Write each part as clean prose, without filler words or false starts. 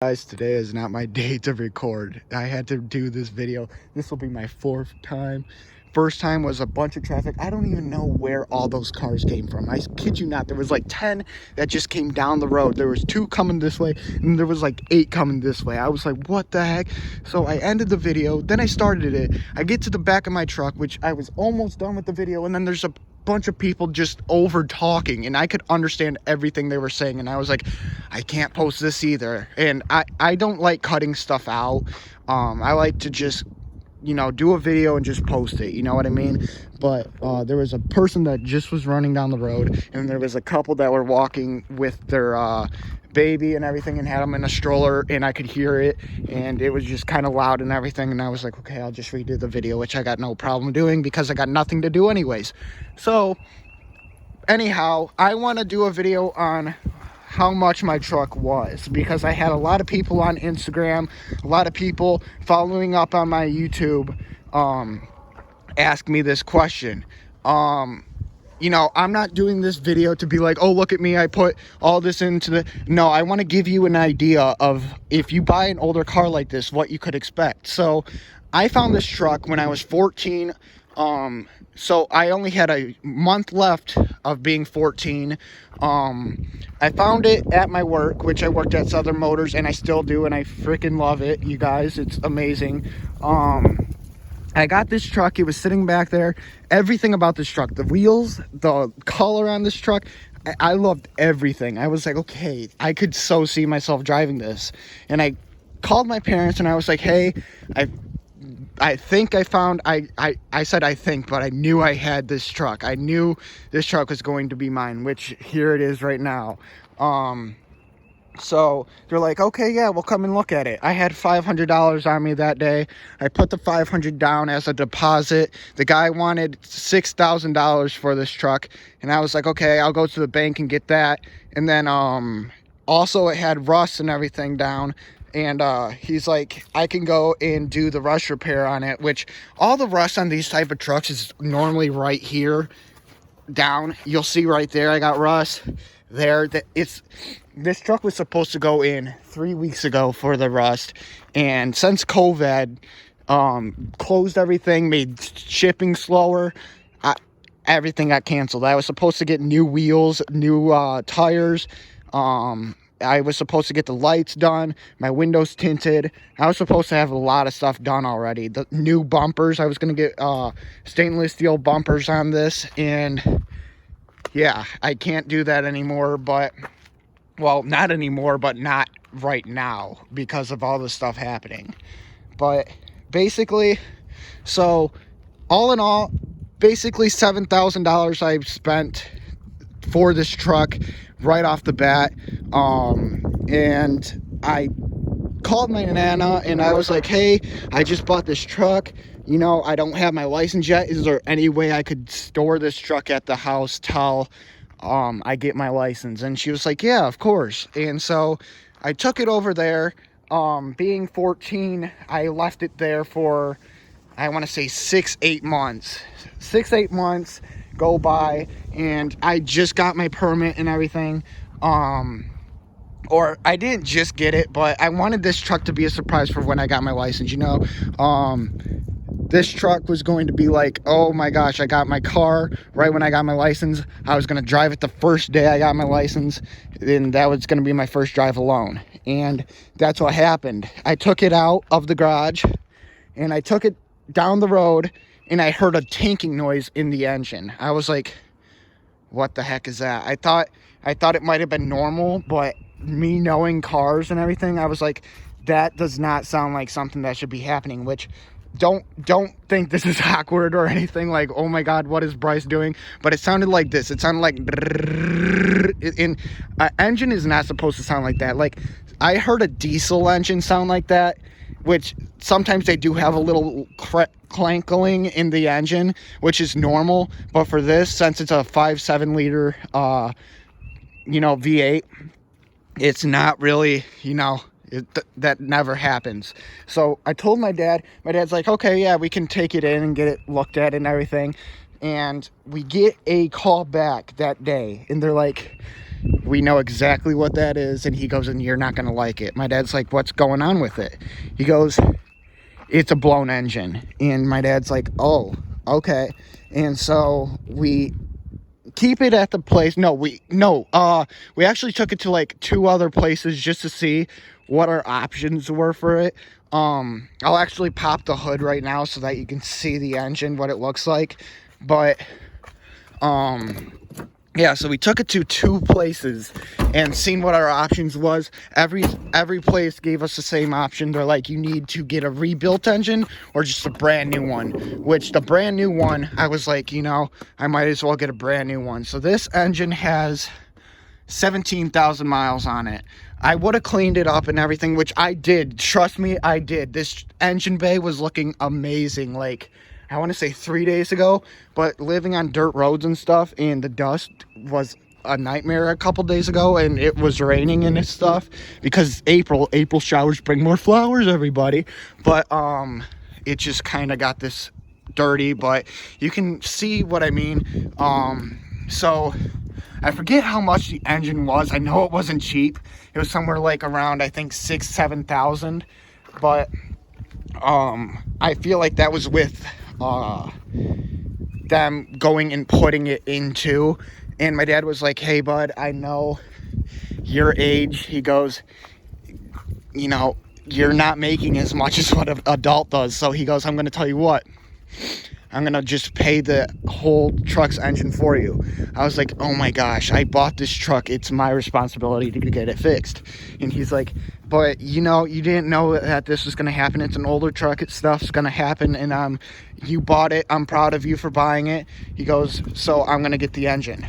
Guys, today is not my day to record. I had to do this video. This will be my fourth time. First time was a bunch of traffic. I don't even know where all those cars came from. I kid you not. There was like 10 that just came down the road. There was 2 coming this way, and there was like 8 coming this way. I was like, what the heck? So I ended the video. Then I started it. I get to the back of my truck, which I was almost done with the video, and then there's a bunch of people just over talking, and I could understand everything they were saying, and I was like, I can't post this either. And I don't like cutting stuff out. I like to just, do a video and just post it, you know what I mean? But there was a person that just was running down the road, and there was a couple that were walking with their baby and everything, and had them in a stroller, and I could hear it, and it was just kind of loud and everything, and I was like, okay, I'll just redo the video, which I got no problem doing because I got nothing to do anyways. So anyhow, I want to do a video on how much my truck was, because I had a lot of people on Instagram, a lot of people following up on my YouTube ask me this question. I'm not doing this video to be like, oh, look at me, I put all this into the... No, I want to give you an idea of, if you buy an older car like this, what you could expect. So I found this truck when I was 14. So I only had a month left of being 14. I found it at my work, which I worked at Southern Motors, and I still do, and I freaking love it, you guys. It's amazing. I got this truck. It was sitting back there. Everything about this truck, the wheels, the color on this truck, I loved everything. I was like, okay, I could so see myself driving this. And I called my parents, and I was like, hey, I think I found, I said I think, but I knew I had this truck. I knew this truck was going to be mine, which here it is right now. So they're like, okay, yeah, we'll come and look at it. I had $500 on me that day. I put the $500 down as a deposit. The guy wanted $6,000 for this truck, and I was like, okay, I'll go to the bank and get that. And then also it had rust and everything down. And he's like, I can go and do the rust repair on it, which all the rust on these type of trucks is normally right here down. You'll see right there, I got rust there. This truck was supposed to go in 3 weeks ago for the rust, and since COVID closed everything, made shipping slower, everything got canceled. I was supposed to get new wheels, new tires. I was supposed to get the lights done, my windows tinted. I was supposed to have a lot of stuff done already. The new bumpers, I was going to get stainless steel bumpers on this, and yeah, I can't do that anymore. But, well, not anymore, but not right now because of all this stuff happening. But basically, so all in all, basically $7,000 I've spent for this truck right off the bat. And I called my nana, and I was like, hey, I just bought this truck. I don't have my license yet. Is there any way I could store this truck at the house till I get my license? And she was like, yeah, of course. And so I took it over there. Being 14, I left it there for, I want to say 6-8 months. 6-8 months go by, and I just got my permit and everything. Or I didn't just get it, but I wanted this truck to be a surprise for when I got my license, This truck was going to be like, oh my gosh, I got my car right when I got my license. I was going to drive it the first day I got my license, and that was going to be my first drive alone. And that's what happened. I took it out of the garage, and I took it down the road, and I heard a tinking noise in the engine. I was like, what the heck is that? I thought it might have been normal, but me knowing cars and everything, I was like, that does not sound like something that should be happening. Which, don't think this is awkward or anything, like, oh my god, what is Bryce doing? But it sounded like this. It sounded like, an engine is not supposed to sound like that. Like, I heard a diesel engine sound like that, which sometimes they do have a little clankling in the engine, which is normal. But for this, since it's a 5.7 liter V8, it's not really, that never happens. So I told my dad. My dad's like, okay, yeah, we can take it in and get it looked at and everything. And we get a call back that day, and they're like, we know exactly what that is. And he goes, and you're not going to like it. My dad's like, what's going on with it? He goes, it's a blown engine. And my dad's like, oh, okay. And so we keep it at the place. We actually took it to like 2 other places just to see what our options were for it. I'll actually pop the hood right now so that you can see the engine, what it looks like. But yeah, so we took it to 2 places and seen what our options was. Every place gave us the same option. They're like, you need to get a rebuilt engine or just a brand new one. Which the brand new one, I was like, I might as well get a brand new one. So this engine has 17,000 miles on it. I would have cleaned it up and everything, which I did. Trust me, I did. This engine bay was looking amazing. Like, I want to say 3 days ago, but living on dirt roads and stuff, and the dust was a nightmare a couple days ago, and it was raining and stuff because April showers bring more flowers, everybody. But it just kind of got this dirty, but you can see what I mean. So I forget how much the engine was. I know it wasn't cheap. It was somewhere like around, I think, 6,000-7,000. But I feel like that was with them going and putting it into. And my dad was like, hey, bud, I know your age. He goes, you're not making as much as what an adult does. So he goes, I'm going to tell you what. I'm going to just pay the whole truck's engine for you. I was like, oh my gosh, I bought this truck. It's my responsibility to get it fixed. And he's like, but you didn't know that this was going to happen. It's an older truck. Stuff's going to happen. And you bought it. I'm proud of you for buying it. He goes, so I'm going to get the engine.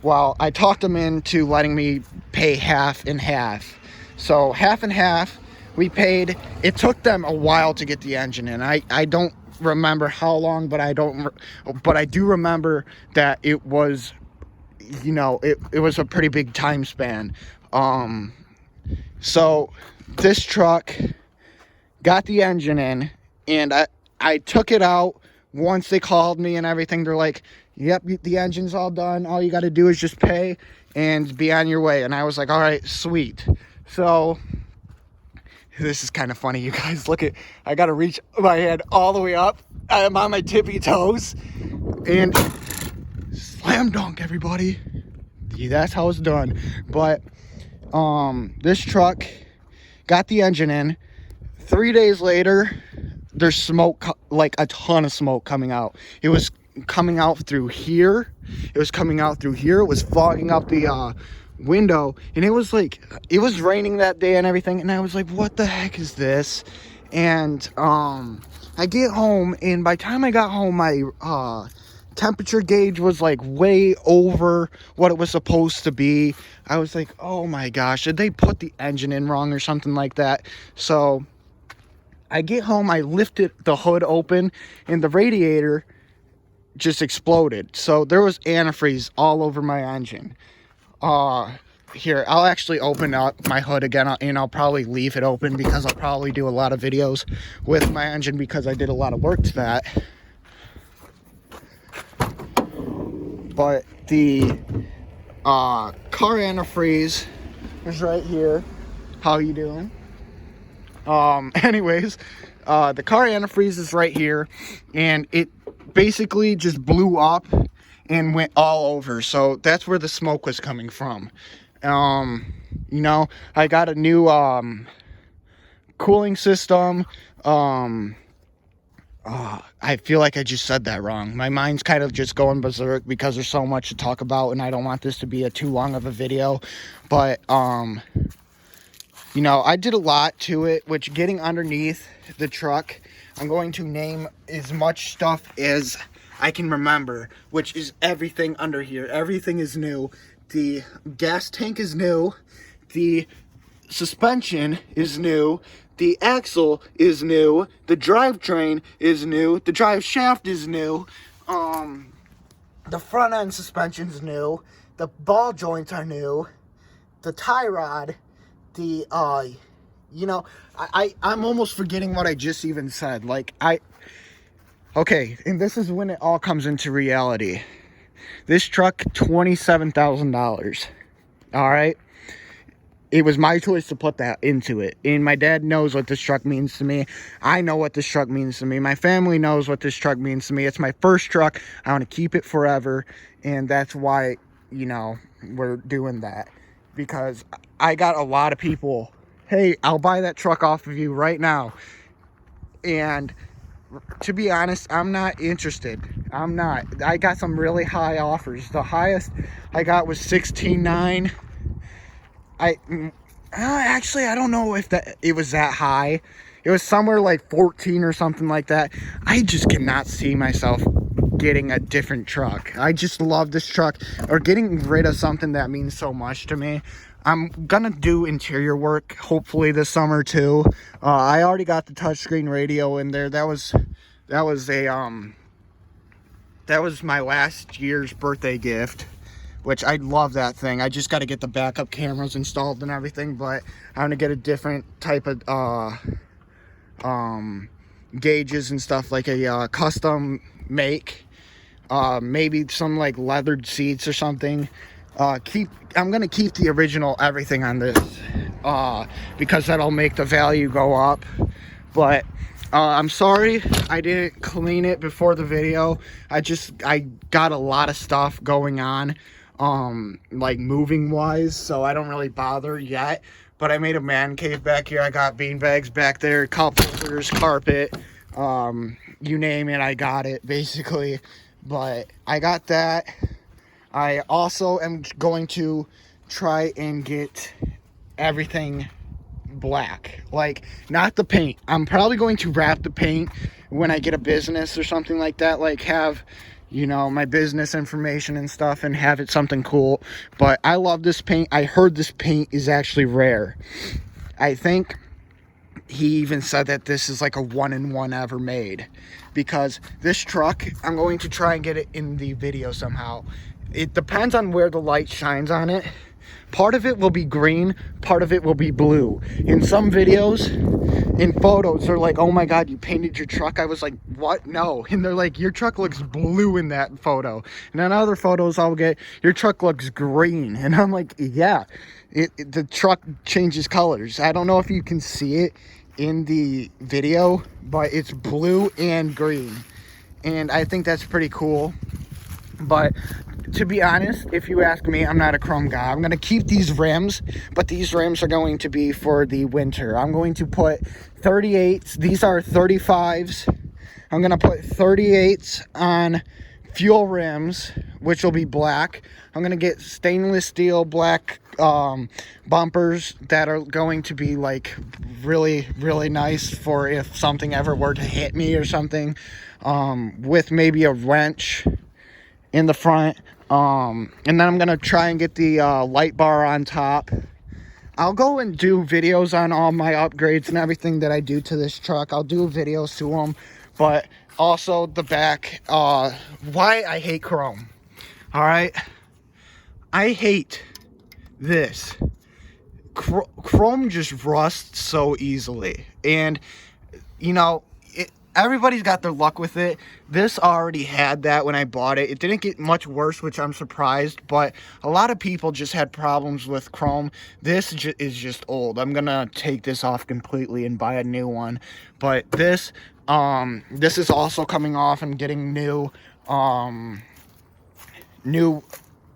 Well, I talked him into letting me pay half and half. So half and half, we paid. It took them a while to get the engine in. I don't remember how long, but I do remember that it was, it was a pretty big time span. So this truck got the engine in, and I took it out. Once they called me and everything, they're like, yep, the engine's all done. All you got to do is just pay and be on your way. And I was like, all right, sweet. So this is kind of funny, you guys. Look at, I got to reach my head all the way up. I'm on my tippy toes. And slam dunk, everybody. Yeah, that's how it's done. But this truck got the engine in. 3 days later, there's smoke, like a ton of smoke coming out. It was coming out through here. It was fogging up the window, and it was raining that day and everything. And I was like, what the heck is this? And I get home, and by the time I got home, my temperature gauge was like way over what it was supposed to be. I was like, oh my gosh, did they put the engine in wrong or something like that? So I get home, I lifted the hood open, and the radiator just exploded. So there was antifreeze all over my engine. Here, I'll actually open up my hood again, and I'll probably leave it open because I'll probably do a lot of videos with my engine because I did a lot of work to that. But the car antifreeze is right here. How you doing? Anyways, the car antifreeze is right here, and it basically just blew up and went all over. So that's where the smoke was coming from. I got a new cooling system. I feel like I just said that wrong. My mind's kind of just going berserk because there's so much to talk about, and I don't want this to be too long of a video. But I did a lot to it, which getting underneath the truck, I'm going to name as much stuff as I can remember, which is everything under here. Everything is new. The gas tank is new. The suspension is new. The axle is new. The drivetrain is new. The drive shaft is new. The front end suspension's new. The ball joints are new. The tie rod. I'm almost forgetting what I just even said. Okay, and this is when it all comes into reality. This truck, $27,000. All right. It was my choice to put that into it. And my dad knows what this truck means to me. I know what this truck means to me. My family knows what this truck means to me. It's my first truck. I want to keep it forever. And that's why, you know, we're doing that. Because I got a lot of people, hey, I'll buy that truck off of you right now. And to be honest, I'm not interested. I'm not. I got some really high offers. The highest I got was 16.9. Actually, I don't know if it was that high. It was somewhere like 14 or something like that. I just cannot see myself getting a different truck. I just love this truck, or getting rid of something that means so much to me. I'm gonna do interior work hopefully this summer too. I already got the touchscreen radio in there. That was my last year's birthday gift, which I love that thing. I just got to get the backup cameras installed and everything, but I'm gonna get a different type of gauges and stuff, like a custom make, maybe some like leathered seats or something. I'm gonna keep the original everything on this, because that'll make the value go up. But I'm sorry I didn't clean it before the video. I got a lot of stuff going on, like moving wise, so I don't really bother yet. But I made a man cave back here. I got bean bags back there, cup holders, carpet, you name it, I got it basically. But I got that. I also am going to try and get everything black, like not the paint. I'm probably going to wrap the paint when I get a business or something like that, like have, you know, my business information and stuff, and have it something cool. But I love this paint. I heard this paint is actually rare. I think he even said that this is like a 1-in-1 ever made, because this truck, I'm going to try and get it in the video somehow. It depends on where the light shines on it. Part of it will be green, part of it will be blue. In some videos, in photos, they're like, oh my God, you painted your truck. I was like, what? No. And they're like, your truck looks blue in that photo. And in other photos, I'll get, your truck looks green. And I'm like, yeah, the truck changes colors. I don't know if you can see it in the video, but it's blue and green. And I think that's pretty cool. But to be honest, if you ask me, I'm not a chrome guy. I'm going to keep these rims, but these rims are going to be for the winter. I'm going to put 38s. These are 35s. I'm going to put 38s on fuel rims, which will be black. I'm going to get stainless steel black bumpers that are going to be like really, really nice for if something ever were to hit me or something, with maybe a wrench in the front. And then I'm gonna try and get the light bar on top. I'll go and do videos on all my upgrades and everything that I do to this truck. I'll do videos to them, but also the back, why I hate chrome. All right, I hate this. Chrome just rusts so easily, and you know, everybody's got their luck with it. This already had that when I bought it. It didn't get much worse, which I'm surprised, but a lot of people just had problems with chrome. This is just old. I'm gonna take this off completely and buy a new one. But this is also coming off and getting new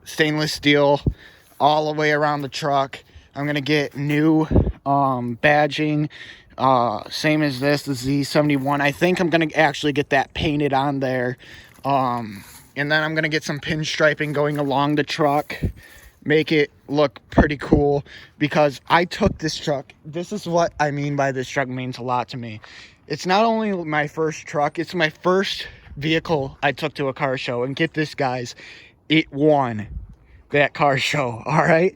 stainless steel all the way around the truck. I'm gonna get new badging, same as this, the Z71. I think I'm gonna actually get that painted on there, and then I'm gonna get some pinstriping going along the truck, make it look pretty cool, because I took this truck. This is what I mean by this truck means a lot to me. It's not only my first truck, it's my first vehicle I took to a car show. And get this, guys, it won that car show. All right.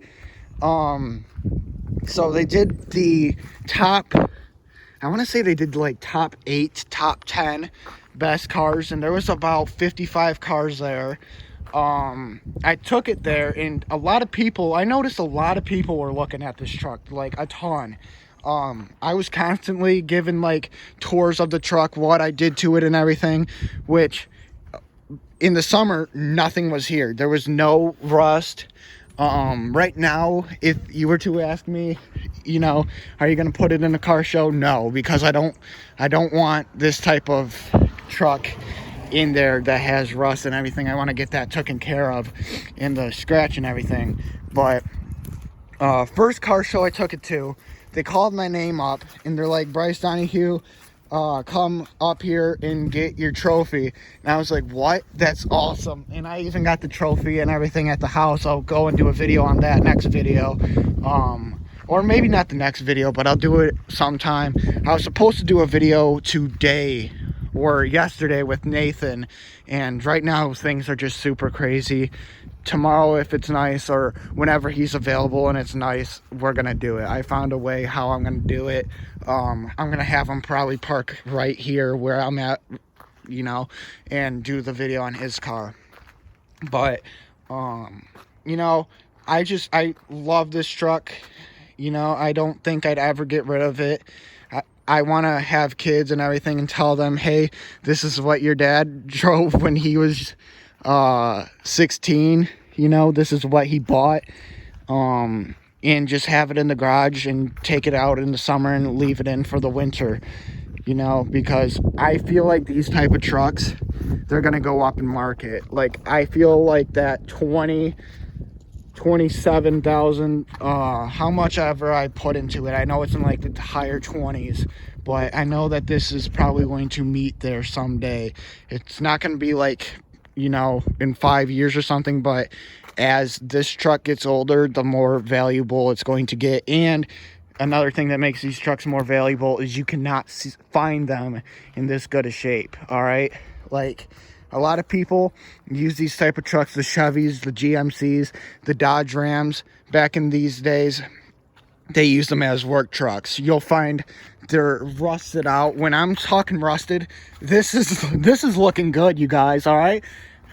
So they did the top, I want to say they did like top 8, top 10 best cars, and there was about 55 cars there. I took it there, and I noticed a lot of people were looking at this truck, like a ton. I was constantly given like tours of the truck, what I did to it and everything, which in the summer, nothing was here. There was no rust. Right now, if you were to ask me, you know, are you gonna put it in a car show? No, because I don't want this type of truck in there that has rust and everything. I want to get that taken care of, and the scratch and everything. But first car show I took it to, they called my name up and they're like, Bryce Donahue, come up here and get your trophy. And I was like, what? That's awesome. And I even got the trophy and everything at the house. I'll go and do a video on that next video. Or maybe not the next video, but I'll do it sometime. I was supposed to do a video today or yesterday with Nathan, and right now things are just super crazy. Tomorrow, if it's nice, or whenever he's available and it's nice, we're gonna do it. I found a way how I'm gonna do it. I'm gonna have him probably park right here where I'm at, you know, and do the video on his car. But you know, I love this truck. You know, I don't think I'd ever get rid of it. I want to have kids and everything and tell them, hey, this is what your dad drove when he was 16. You know, this is what he bought. And just have it in the garage and take it out in the summer and leave it in for the winter. You know, because I feel like these type of trucks, they're going to go up in market. Like, I feel like that 27,000, how much ever I put into it, I know it's in like the higher 20s, but I know that this is probably going to meet there someday. It's not going to be like, you know, in 5 years or something, but as this truck gets older, the more valuable it's going to get. And another thing that makes these trucks more valuable is you cannot find them in this good a shape. All right, like, a lot of people use these type of trucks, the Chevys, the GMCs, the Dodge Rams. Back in these days, they use them as work trucks. You'll find they're rusted out. When I'm talking rusted, this is looking good, you guys, all right?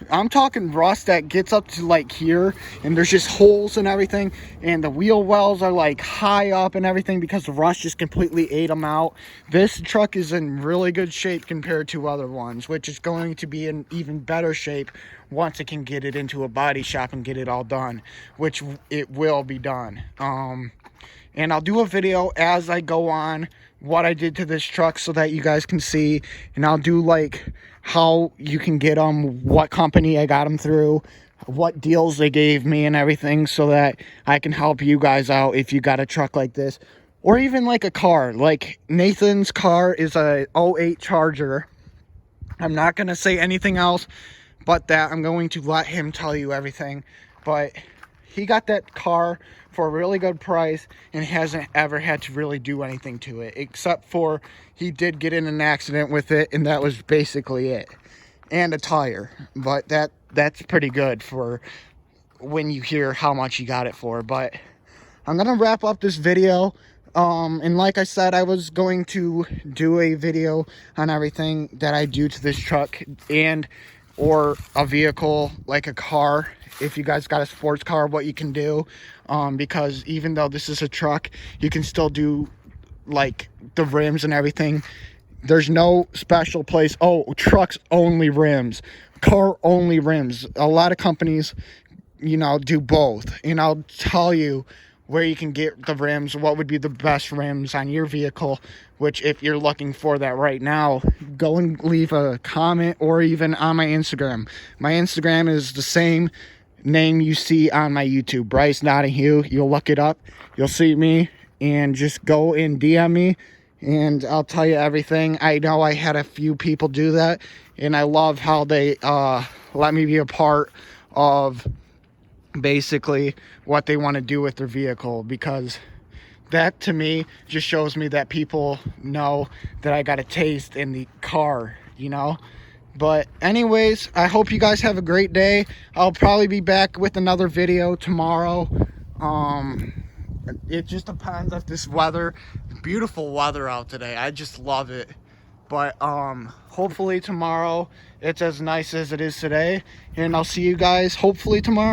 I'm talking rust that gets up to like here, and there's just holes and everything, and the wheel wells are like high up and everything because the rust just completely ate them out. This truck is in really good shape compared to other ones, which is going to be in even better shape once it can get it into a body shop and get it all done, which it will be done. And I'll do a video as I go on what I did to this truck so that you guys can see, and I'll do like how you can get them, what company I got them through, what deals they gave me and everything, so that I can help you guys out if you got a truck like this, or even like a car. Like Nathan's car is a 08 Charger. I'm not going to say anything else but that. I'm going to let him tell you everything, but he got that car for a really good price and hasn't ever had to really do anything to it, except for he did get in an accident with it, and that was basically it, and a tire. But that's pretty good for when you hear how much he got it for. But I'm gonna wrap up this video, and like I said, I was going to do a video on everything that I do to this truck, and or a vehicle like a car, if you guys got a sports car, what you can do, because even though this is a truck, you can still do like the rims and everything. There's no special place, oh, trucks only rims, car only rims. A lot of companies, you know, do both, and I'll tell you where you can get the rims, what would be the best rims on your vehicle, which if you're looking for that right now, go and leave a comment, or even on my Instagram. My Instagram is the same name you see on my YouTube, Bryce Donahue. You'll look it up, you'll see me, and just go and DM me, and I'll tell you everything. I know I had a few people do that, and I love how they let me be a part of basically what they want to do with their vehicle, because that to me just shows me that people know that I got a taste in the car, you know. But anyways, I hope you guys have a great day. I'll probably be back with another video tomorrow. It just depends if this weather, beautiful weather out today, I just love it. But hopefully tomorrow it's as nice as it is today, and I'll see you guys hopefully tomorrow.